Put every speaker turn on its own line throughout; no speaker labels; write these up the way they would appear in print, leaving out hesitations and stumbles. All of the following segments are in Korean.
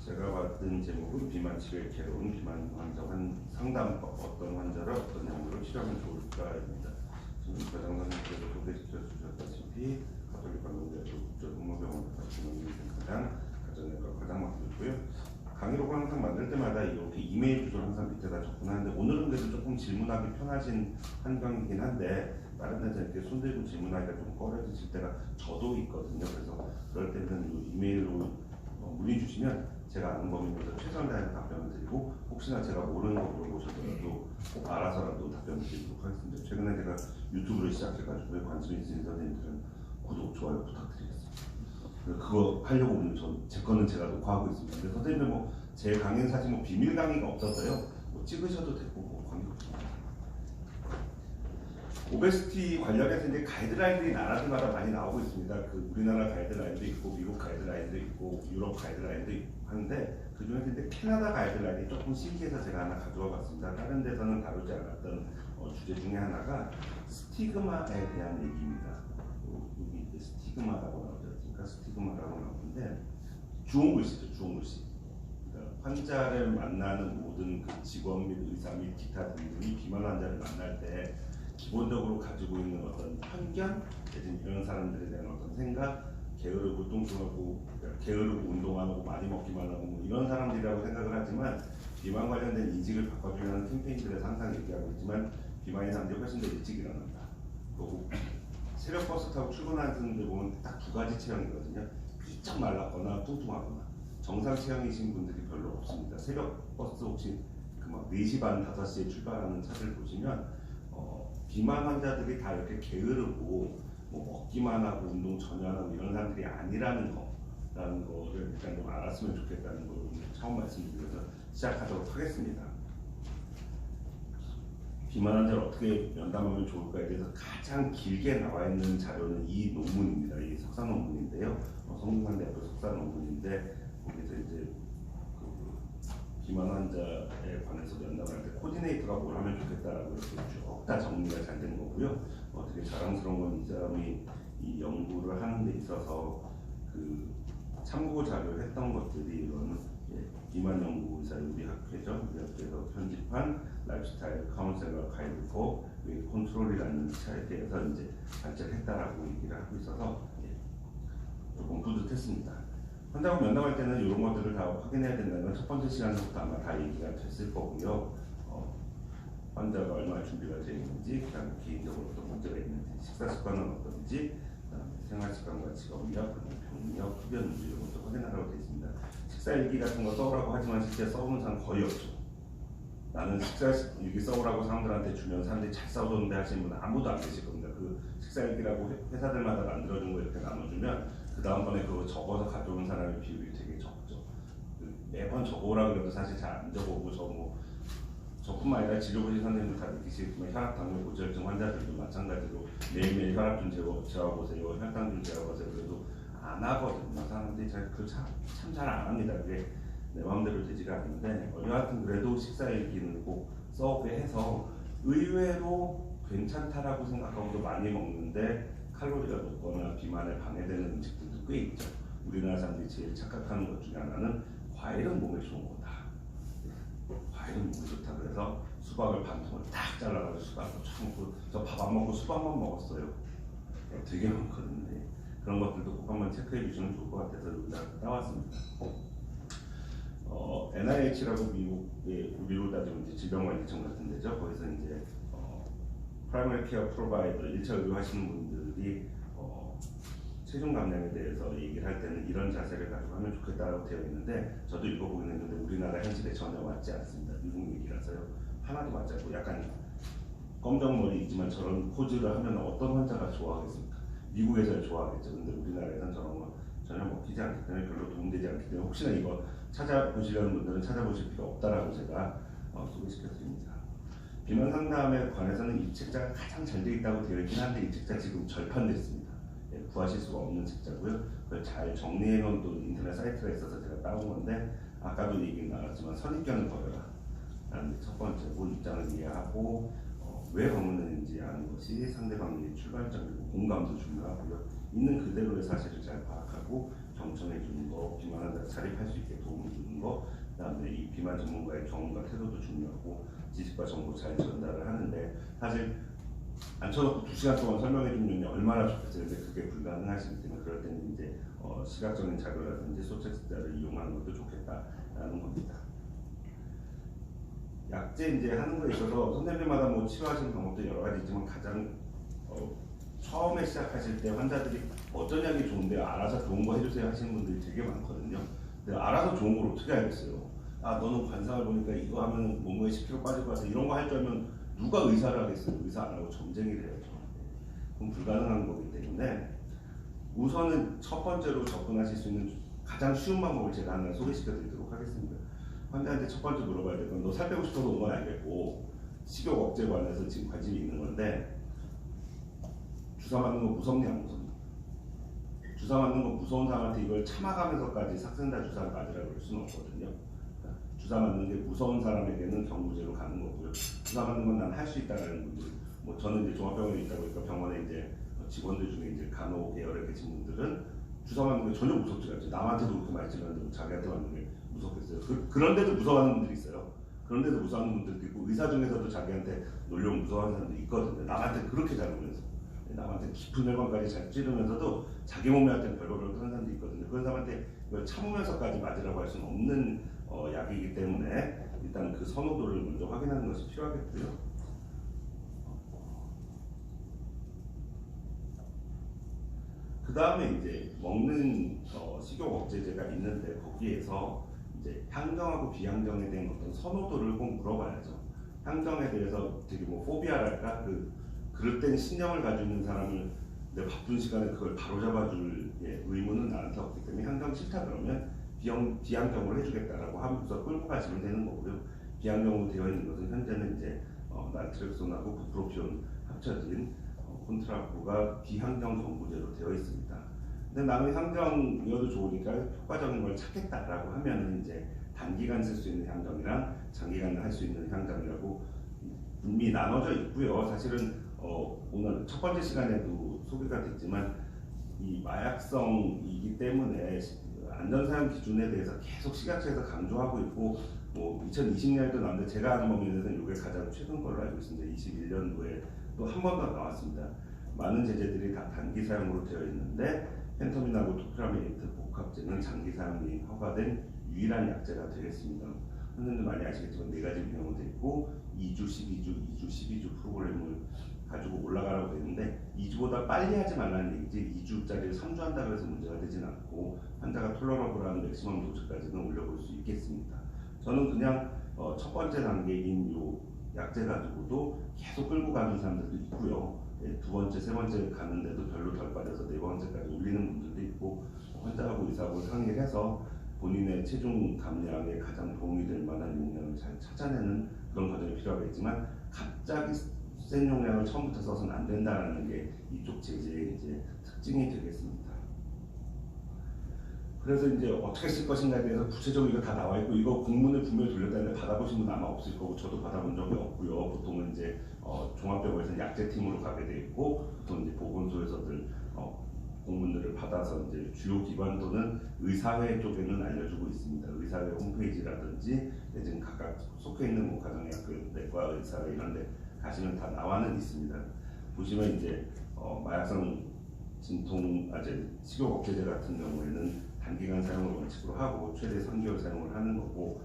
제가 받은 제목은 비만 치료의 개론, 비만 환자 상담법, 어떤 환자를 어떤 약으로 치료하면 좋을까입니다. 지금 과장 선생님께서 소개시켜 주셨다시피 가톨릭 관공대학교 국제의료병원 김원민 과장, 가정의학과 과장 맡고 있고요. 강의록을 항상 만들 때마다 이렇게 이메일 주소를 항상 밑에다 적곤하는데 오늘은 그래도 조금 질문하기 편하신 환경이긴 한데 다른 데서 이렇게 손들고 질문하기가 좀 꺼려지실 때가 저도 있거든요. 그래서 그럴 때는 이 이메일로 문의 주시면 제가 아는 범위 내에서 최선을 다해서 답변을 드리고 혹시나 제가 모르는 거 물어보셔도 꼭 알아서라도 답변을 드리도록 하겠습니다. 최근에 제가 유튜브를 시작해가지고 관심 있으신 선생님들은 구독, 좋아요 부탁드리겠습니다. 그거 하려고 오늘 제 거는 제가 녹화하고 있습니다. 근데 선생님은 제 강의는 사실 비밀 강의가 없어서요. 찍으셔도 되고 관계없습니다. 오베시티 관련해서 이제 가이드라인들이 나라들마다 많이 나오고 있습니다. 그 우리나라 가이드라인도 있고 미국 가이드라인도 있고 유럽 가이드라인도 있고 하는데 그 중에서 이제 캐나다 가이드라인이 조금 신기해서 제가 하나 가져와 봤습니다. 다른 데서는 다루지 않았던 주제 중에 하나가 스티그마에 대한 얘기입니다. 여기 이제 스티그마라고 나오죠. 그러니까 스티그마라고 나오는데 주홍 글씨죠. 주홍 글씨. 그러니까 환자를 만나는 모든 그 직원 및 의사 및 기타 등등이 비만 환자를 만날 때 기본적으로 가지고 있는 어떤 편견, 대신 이런 사람들에 대한 어떤 생각, 게으르고 뚱뚱하고 게으르고 운동 안 하고 많이 먹기만 하고 이런 사람들이라고 생각을 하지만 비만 관련된 인식을 바꿔주려는 캠페인들에서 항상 얘기하고 있지만 비만인 사람들이 훨씬 더 일찍 일어난다. 그리고 새벽 버스 타고 출근하는 분들 보면 딱 두 가지 체형이거든요. 삐쩍 말랐거나 뚱뚱하거나. 정상 체형이신 분들이 별로 없습니다. 새벽 버스 혹시 막 4시 반, 5시에 출발하는 차를 보시면 비만 환자들이 다 이렇게 게으르고 먹기만 하고 운동 전혀 안 하고 이런 사람들이 아니라는 거를 일단 좀 알았으면 좋겠다는 걸 처음 말씀드려서 시작하도록 하겠습니다. 비만 환자를 어떻게 면담하면 좋을까에 대해서 가장 길게 나와 있는 자료는 이 논문입니다. 이 석사 논문인데요. 성균관대학교 석사 논문인데 거기서 이제 비만 환자에 관해서 면담할 때 코디네이터가 뭘 하면 좋겠다라고 이렇게 쭉 다 정리가 잘 된 거고요. 되게 자랑스러운 건 이 사람이 이 연구를 하는 데 있어서 그 참고 자료를 했던 것들이 이런 비만 연구 의사 우리 학회죠. 우리 학회에서 편집한 라이프스타일 카운셀러 가이드포 컨트롤이라는 차에 대해서 이제 발제했다라고 얘기를 하고 있어서 조금 뿌듯했습니다. 환자하고 면담할 때는 이런 것들을 다 확인해야 된다는 건 첫 번째 시간부터 아마 다 얘기가 됐을 거고요. 환자가 얼마나 준비가 되어 있는지, 그다음에 개인적으로 어떤 문제가 있는지, 식사 습관은 어떤지, 그다음에 생활 습관과 직업력, 병력, 흡연 문제 이런 것도 확인하라고 되어 있습니다. 식사 일기 같은 거 써오라고 하지만 실제 써오는 사람 거의 없죠. 나는 식사 일기 써오라고 사람들한테 주면 사람들이 잘 써오는데 하시는 분은 아무도 안 계실 겁니다. 그 식사 일기라고 회사들마다 만들어준 거 이렇게 나눠주면 그 다음번에 그거 적어서 가져오는 사람의 비율이 되게 적죠. 매번 적어오라 그래도 사실 잘 안 적어오고 저뿐만 아니라 치료보신 선생님들 다 느끼시겠지만 혈압, 당뇨, 고지혈증 환자들도 마찬가지로 매일매일 혈압 좀 재워보세요, 혈당 좀 재워보세요. 그래도 안 하거든요. 사람들이 참 잘 안 합니다. 그게 내 마음대로 되지가 않는데 여하튼 그래도 식사일기는 꼭 써오게 해서 의외로 괜찮다라고 생각하고도 많이 먹는데 칼로리가 높거나 비만에 방해되는 음식들도 꽤 있죠. 우리나라 사람들이 제일 착각하는 것 중에 하나는 과일은 몸에 좋은 거다. 과일은 몸에 좋다. 그래서 수박을 반통을 딱 잘라가지고 수박을 쫙 먹고 저 밥 안 먹고 수박만 먹었어요. 되게 많거든요. 그런 것들도 꼭 한번 체크해 주시면 좋을 것 같아서 여기다 따왔습니다. NIH라고 미국의 우리로 따지면 이제 질병관리청 같은 데죠. 거기서 이제 프라이머리 케어 프로바이더 1차 의료 하시는 분들이 체중 감량에 대해서 얘기를 할 때는 이런 자세를 가지고 하면 좋겠다고 되어 있는데 저도 읽어보긴 했는데 우리나라 현실에 전혀 맞지 않습니다. 미국 얘기라서요. 하나도 맞지 않고 약간 검정머리이지만 저런 포즈를 하면 어떤 환자가 좋아하겠습니까? 미국에서야 좋아하겠죠. 근데 우리나라에서는 저런 거 전혀 먹히지 않기 때문에 별로 도움되지 않기 때문에 혹시나 이거 찾아보시려는 분들은 찾아보실 필요 없다라고 제가 소개시켜드립니다. 비만 상담에 관해서는 이 책자가 가장 잘 되어 있다고 되어 있긴 한데 이 책자 지금 절판됐습니다. 구하실 수가 없는 책자고요. 그걸 잘 정리해 놓은 또 인터넷 사이트가 있어서 제가 따온 건데 아까도 얘기 나왔지만 선입견을 버려라 라는 첫 번째고 입장을 이해하고 왜 방문했는지 아는 것이 상대방의 출발점이고 공감도 중요하고요. 있는 그대로의 사실을 잘 파악하고 경청해 주는 거, 비만 환자 자립할 수 있게 도움을 주는 거, 그다음에 이 비만 전문가의 경험과 태도도 중요하고 지식과 정보 잘 전달을 하는데 사실 앉혀놓고 2시간 동안 설명해 주면 얼마나 좋겠어요. 근데 그게 불가능하시기 때문에 그럴 때는 이제 시각적인 자료라든지 소책자를 이용하는 것도 좋겠다라는 겁니다. 약제 이제 하는 거에 있어서 선생님마다 뭐 치료하시는 방법도 여러 가지 있지만 가장 처음에 시작하실 때 환자들이 어떤 약이 좋은데 알아서 좋은 거 해주세요 하시는 분들이 되게 많거든요. 근데 알아서 좋은 걸 어떻게 알겠어요? 아 너는 관상을 보니까 이거 하면 몸무게 10kg 빠질 것 같아. 이런 거 할 줄 알면 누가 의사를 하겠어요? 의사 안 하고 점쟁이를 해야죠. 그럼 불가능한 거기 때문에 우선은 첫 번째로 접근하실 수 있는 가장 쉬운 방법을 제가 하나 소개시켜 드리도록 하겠습니다. 환자한테 첫 번째 물어봐야 될 건 너 살 빼고 싶어서 온 건 알겠고 식욕 억제 관해서 지금 관심이 있는 건데 주사 맞는 거 무섭니 안 무섭니? 주사 맞는 거 무서운 사람한테 이걸 참아가면서까지 삭센다 주사를 맞으라고 그럴 수는 없거든요. 주사 맞는 게 무서운 사람에게는 경구제로 가는 거고요. 주사 맞는 건 난 할 수 있다라는 분들, 뭐 저는 이제 종합병원에 있다 보니까 병원에 이제 직원들 중에 이제 간호 계열에 계신 분들은 주사 맞는 게 전혀 무섭지 않죠. 남한테도 그렇게 맞지만 자기한테 맞는 게 무섭겠어요. 그런데도 무서워하는 분들이 있어요. 그런데도 무서워하는 분들도 있고 의사 중에서도 자기한테 놀려면 무서워하는 사람도 있거든요. 남한테 그렇게 잘 보면서 남한테 깊은 혈관까지 잘 찌르면서도 자기 몸에 할 때는 별거별 그런 사람도 있거든요. 그런 사람한테 이걸 참으면서까지 맞으라고 할 수는 없는 약이기 때문에 일단 그 선호도를 먼저 확인하는 것이 필요하겠고요. 그 다음에 이제 먹는 식욕 억제제가 있는데 거기에서 이제 향정하고 비향정에 대한 어떤 선호도를 꼭 물어봐야죠. 향정에 대해서 되게 뭐 포비아랄까 그릇된 신념을 가지고 있는 사람을 내 바쁜 시간에 그걸 바로잡아줄 의무는 나한테 없기 때문에 향정 싫다 그러면 비향정으로 해주겠다라고 하면서 끌고 가시면 되는 거고요. 비향정으로 되어 있는 것은 현재는 이제 나트렉손하고 부프로피온 합쳐진 콘트라프가 비향정 경구제로 되어 있습니다. 근데 나는 향정이어도 좋으니까 효과적인 걸 찾겠다라고 하면은 이제 단기간 쓸 수 있는 향정이랑 장기간 할 수 있는 향정이라고 이미 나눠져 있고요. 사실은 오늘 첫 번째 시간에도 소개가 됐지만 이 마약성이기 때문에 안전사용 기준에 대해서 계속 식약처에서 강조하고 있고 뭐 2020년에도 나왔는데 제가 아는 범위에서는 이게 가장 최근 걸로 알고 있습니다. 21년도에 또 한 번 더 나왔습니다. 많은 제재들이 다 단기 사용으로 되어 있는데 펜토민하고 토피라메이트 복합제는 장기 사용이 허가된 유일한 약제가 되겠습니다. 선생님들 많이 아시겠지만 4가지 운영으로 되어 있고 2주, 12주, 2주, 12주 프로그램을 가지고 올라가라고 되는데 2주보다 빨리 하지 말라는 얘기지 2주짜리를 3주 한다고 해서 문제가 되진 않고 환자가 톨러러블한 맥시멈 도즈까지는 올려볼 수 있겠습니다. 저는 그냥 첫 번째 단계인 요 약제 가지고도 계속 끌고 가는 사람들도 있고요. 두 번째, 세 번째 가는데도 별로 덜 빠져서 네 번째까지 올리는 분들도 있고 환자하고 의사하고 상의를 해서 본인의 체중 감량에 가장 도움이 될 만한 용량을 잘 찾아내는 그런 과정이 필요하겠지만 갑자기 센 용량을 처음부터 써서는 안 된다는 게 이쪽 제재의 이제 특징이 되겠습니다. 그래서 이제 어떻게 쓸 것인가에 대해서 구체적으로 이거 다 나와 있고 이거 공문을 분명히 돌렸다는데 받아보신 분 아마 없을 거고 저도 받아본 적이 없고요. 보통은 이제 종합병원에서 약제팀으로 가게 돼 있고 보통 이제 보건소에서들 공문들을 받아서 이제 주요 기관도는 의사회 쪽에는 알려주고 있습니다. 의사회 홈페이지라든지 지금 각각 속해 있는 뭐 가정의학교 내과 의사회 이런데 가시면 다 나와는 있습니다. 보시면 이제 마약성 식욕 억제제 같은 경우에는 단기간 사용을 원칙으로 하고 최대 3개월 사용을 하는 거고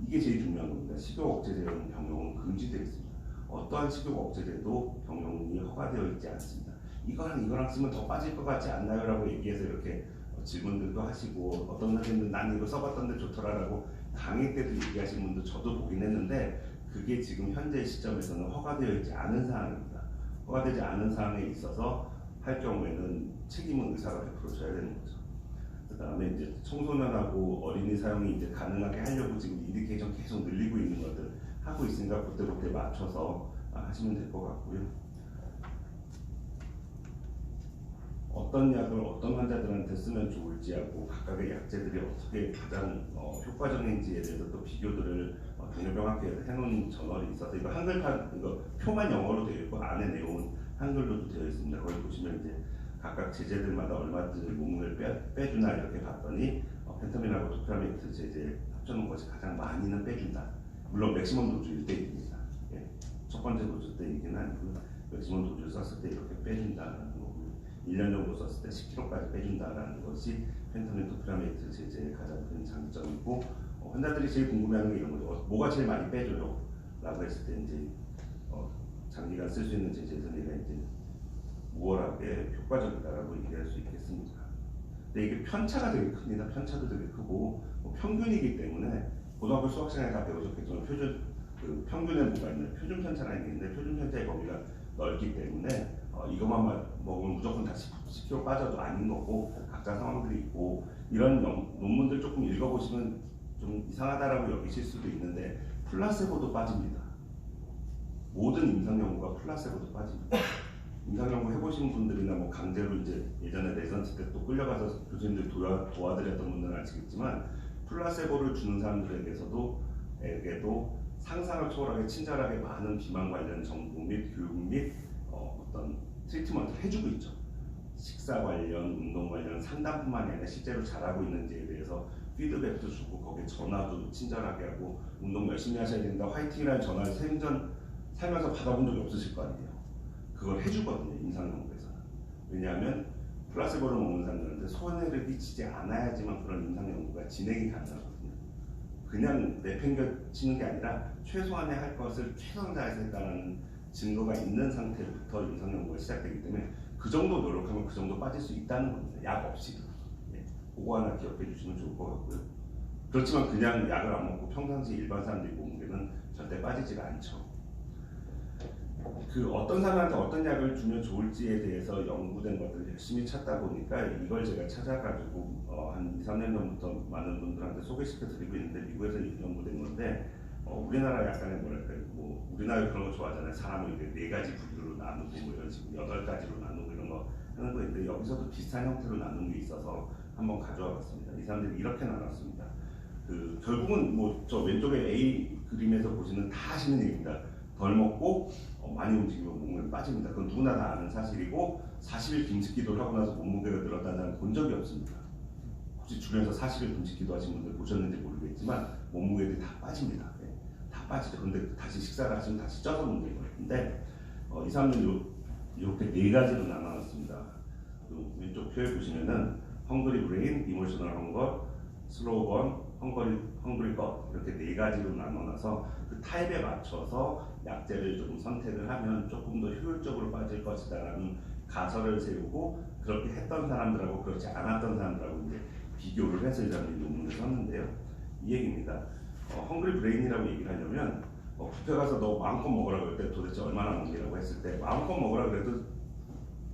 이게 제일 중요한 겁니다. 식욕 억제제는 병용은 금지되어 있습니다. 어떠한 식욕 억제제도 병용이 허가되어 있지 않습니다. 이거랑 쓰면 더 빠질 것 같지 않나요? 라고 얘기해서 이렇게 질문들도 하시고 어떤 선생님은 난 이거 써봤던데 좋더라라고 강의 때도 얘기하신 분도 저도 보긴 했는데 그게 지금 현재 시점에서는 허가되어 있지 않은 사항입니다. 허가되지 않은 사항에 있어서 할 경우에는 책임은 의사가 100% 져야 되는 거죠. 그 다음에 이제 청소년하고 어린이 사용이 이제 가능하게 하려고 지금 인디케이션 계속 늘리고 있는 것들 하고 있으니까 그때 맞춰서 하시면 될 것 같고요. 어떤 약을 어떤 환자들한테 쓰면 좋을지하고 각각의 약제들이 어떻게 가장 효과적인지에 대해서 또 비교들을 당뇨병학회에서 해놓은 저널이 있어서 이거 한글판 이거 표만 영어로 되어 있고 안에 내용은 한글로도 되어 있습니다. 거기 보시면 이제 각각 제재들마다 얼마든지 몸무게를 빼주나 이렇게 봤더니 펜타민하고 토피라메이트 제재 합쳐놓은 것이 가장 많이는 빼준다. 물론 맥시멈 도주 1대1입니다. 예. 첫 번째 도주 때이긴 아니고 맥시멈 도주를 썼을 때 이렇게 빼준다라는 거고요. 1년 정도 썼을 때 10kg까지 빼준다라는 것이 펜타민 토피라메이트 제재의 가장 큰 장점이고, 환자들이 제일 궁금해하는 게 이런 거죠. 뭐가 제일 많이 빼줘요? 라고 했을 때 이제 장기간 쓸 수 있는 제재에서 내가 이제 우월하게 효과적이다라고 얘기할 수 있겠습니다. 근데 이게 편차가 되게 큽니다. 편차도 되게 크고 평균이기 때문에 고등학교 수학 시간에 다 배우셨겠지만 평균에 뭐가 있나요? 표준 편차라는 게 있는데 표준 편차의 범위가 넓기 때문에 이것만 먹으면 무조건 다 10kg 빠져도 아닌 거고 각자 상황들이 있고, 이런 논문들 조금 읽어보시면 좀 이상하다라고 여기실 수도 있는데 플라세보도 빠집니다. 모든 임상 연구가 플라세보도 빠집니다. 임상 연구 해보신 분들이나 뭐 강제로 이제 예전에 레전트 때 또 끌려가서 교수님들 도와드렸던 분들은 아시겠지만 플라세보를 주는 사람들에게도 상상을 초월하게 친절하게 많은 비만 관련 정보 및 교육 및 어떤 트리트먼트를 해주고 있죠. 식사 관련, 운동 관련 상담뿐만이 아니라 실제로 잘하고 있는지에 대해서 피드백도 주고 거기에 전화도 친절하게 하고 운동 열심히 하셔야 된다 화이팅이라는 전화를 살면서 받아본 적이 없으실 거 아니에요. 그걸 해주거든요, 임상연구에서는. 왜냐하면 플라세보를 먹는 사람들한테 손해를 끼치지 않아야지만 그런 임상연구가 진행이 가능하거든요. 그냥 내팽겨치는 게 아니라 최소한의 할 것을 최선 다해서 했다는 증거가 있는 상태부터 임상연구가 시작되기 때문에 그 정도 노력하면 그 정도 빠질 수 있다는 겁니다. 약 없이도. 예. 그거 하나 기억해 주시면 좋을 것 같고요. 그렇지만 그냥 약을 안 먹고 평상시 일반 사람들이 몸무게는 절대 빠지지가 않죠. 어떤 사람한테 어떤 약을 주면 좋을지에 대해서 연구된 것들을 열심히 찾다 보니까 이걸 제가 찾아가지고 한 2, 3년 전부터 많은 분들한테 소개시켜 드리고 있는데, 미국에서 연구된 건데 우리나라 약간의 뭐랄까요, 우리나라 그런 거 좋아하잖아요. 사람을 이렇게 4가지 부류로 나누고 뭐 이런 식으로 8가지로 나누고 이런 거 하는 거 있는데, 여기서도 비슷한 형태로 나눈 게 있어서 한번 가져와 봤습니다. 이 사람들이 이렇게 나눴습니다. 결국은 저 왼쪽에 A 그림에서 보시는 다 하시는 얘기입니다. 덜 먹고 많이 움직이면 몸무게가 빠집니다. 그건 누구나 다 아는 사실이고 40일 김식기도를 하고 나서 몸무게가 늘었다는 사람 본 적이 없습니다. 혹시 주변에서 40일 김식기도 하신 분들 보셨는지 모르겠지만 몸무게들이 다 빠집니다. 네, 다 빠지죠. 근데 다시 식사를 하시면 다시 쪄서 먹는 거예요. 근데 이 사람들은 이렇게 4가지로 나눠놨습니다. 왼쪽 표에 보시면은 헝그리 브레인, 이모셔널 헝거, 슬로우 번, 헝그리 것, 이렇게 4가지로 나눠놔서 그 타입에 맞춰서 약제를 좀 선택을 하면 조금 더 효율적으로 빠질 것이다라는 가설을 세우고, 그렇게 했던 사람들하고 그렇지 않았던 사람들하고 이제 비교를 해서 이 사람들이 논문을 썼는데요. 이 얘기입니다. 헝그리 브레인이라고 얘기를 하려면 뷔페 가서 너 마음껏 먹으라 그럴 때 도대체 얼마나 먹느라고 했을 때 마음껏 먹으라 그래도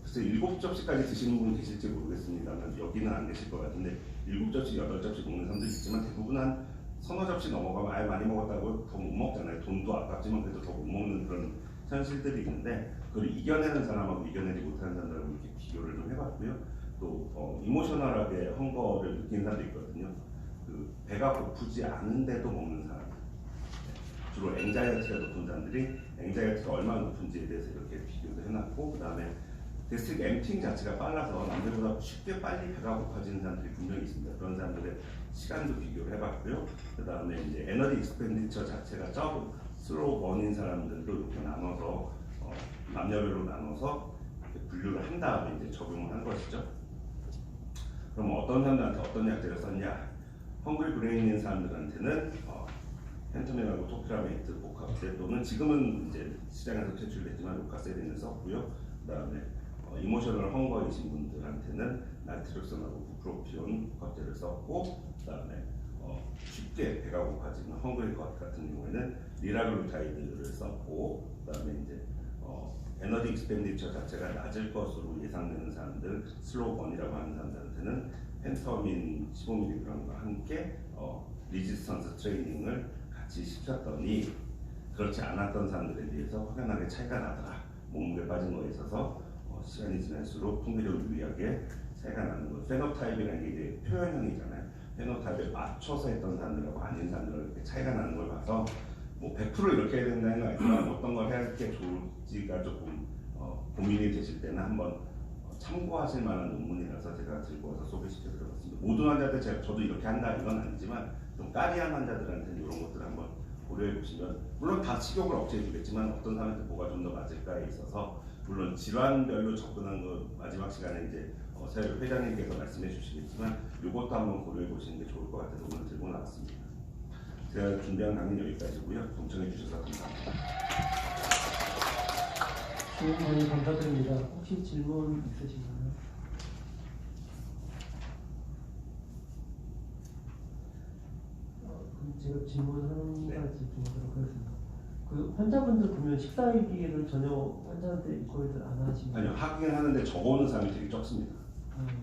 글쎄 7접시까지 드시는 분 계실지 모르겠습니다만 여기는 안 계실 것 같은데 7접시, 8접시 먹는 사람도 있지만 대부분 한 서너 접시 넘어가면 아예 많이 먹었다고 더 못 먹잖아요. 돈도 아깝지만 그래도 더 못 먹는 그런 현실들이 있는데, 그걸 이겨내는 사람하고 이겨내지 못하는 사람들하고 이렇게 비교를 좀 해봤고요. 또 이모셔널하게 헝거를 느끼는 사람도 있거든요. 배가 고프지 않은데도 먹는 사람, 주로 앵자이어티가 높은 사람들이 앵자이어티가 얼마나 높은지에 대해서 이렇게 비교도 해놨고, 그 다음에 게스트릭 엠팅 자체가 빨라서 남들보다 쉽게 빨리 배가 고파지는 사람들이 분명히 있습니다. 그런 사람들의 시간도 비교를 해봤고요. 그 다음에 이제 에너지 익스펜디처 자체가 적은 슬로우 번인 사람들도 이렇게 나눠서 남녀별로 나눠서 이렇게 분류를 한 다음에 이제 적용을 한 것이죠. 그럼 어떤 사람들한테 어떤 약제를 썼냐? 헝그리 브레인인 사람들한테는 펜타민하고 토피라메이트 복합제, 또는 지금은 이제 시장에서 퇴출됐지만 로카세린을 썼고요. 그 다음에 이모셔널 헝거이신 분들한테는 나이트로선하고 부프로피온 겉제를 썼고, 그 다음에 쉽게 배가 고파지는 헝그리 것 같은 경우에는 리라글루타이드를 썼고, 그 다음에 이제 에너지 익스펜디처 자체가 낮을 것으로 예상되는 사람들, 슬로우 번이라고 하는 사람들한테는 펜터민 15mg과 함께 리지스턴스 트레이닝을 같이 시켰더니 그렇지 않았던 사람들에 비해서 확연하게 차이가 나더라. 몸무게 빠진 거에 있어서 시간이 지날수록 통계적으로 유리하게 차이가 나는 거. 페노타입이라는 게 이제 표현형이잖아요. 페노타입에 맞춰서 했던 사람들하고 아닌 사람들하고 이렇게 차이가 나는 걸 봐서 100% 이렇게 해야 된다는 건 아니지만 어떤 걸 해야 게 좋을지가 조금 고민이 되실 때는 한번 참고하실 만한 논문이라서 제가 들고 와서 소개시켜 드려봤습니다. 모든 환자들 저도 이렇게 한다 이건 아니지만 좀 까리한 환자들한테는 이런 것들을 한번 고려해 보시면, 물론 다 식욕을 억제해 주겠지만 어떤 사람한테 뭐가 좀 더 맞을까에 있어서, 물론 질환별로 접근한 거 마지막 시간에 이제 새 회장님께서 말씀해 주시겠지만 이것도 한번 고려해 보시는 게 좋을 것 같아서 오늘 들고 나왔습니다. 제가 준비한 강의는 여기까지고요. 동청해 주셔서 감사합니다.
좋은 강의 감사드립니다. 혹시 질문 있으신가요? 그럼 제가 질문 한 가지 드리도록 하겠습니다. 그 환자분들 보면 식사 얘기를 전혀 환자한테 이거를 안 하시나요?
아니요, 하긴 하는데 적어오는 사람이 되게 적습니다.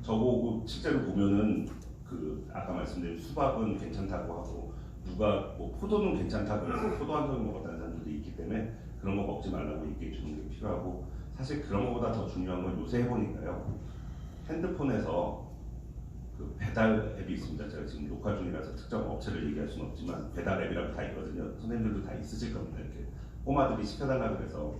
적어오고 실제로 보면은 그 아까 말씀드린 수박은 괜찮다고 하고, 누가 뭐 포도는 괜찮다고 해서 포도 한 송이 먹었다는 사람들도 있기 때문에 그런 거 먹지 말라고 얘기해 주는 게 필요하고, 사실 그런 것보다 더 중요한 건 요새 해보니까요, 핸드폰에서 그 배달 앱이 있습니다. 제가 지금 녹화 중이라서 특정 업체를 얘기할 수는 없지만 배달 앱이라고 다 있거든요. 선생님들도 다 있으실 겁니다. 이렇게 꼬마들이 시켜달라 그래서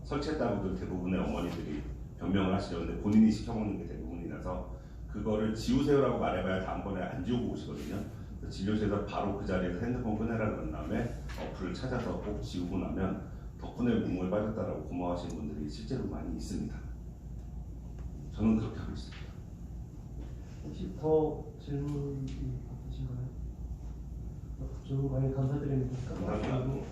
설치했다고도 대부분의 어머니들이 변명을 하시려는데 본인이 시켜먹는 게 대부분이라서 그거를 지우세요라고 말해봐야 다음번에 안 지우고 오시거든요. 진료실에서 바로 그 자리에서 핸드폰 꺼내라 그런 다음에 어플을 찾아서 꼭 지우고 나면 덕분에 문무에 빠졌다라고 고마워하시는 분들이 실제로 많이 있습니다. 저는 그렇게 하고 있습니다.
혹시 더 질문이 있으신가요? 좋은 강의 감사드립니다.
감사합니다.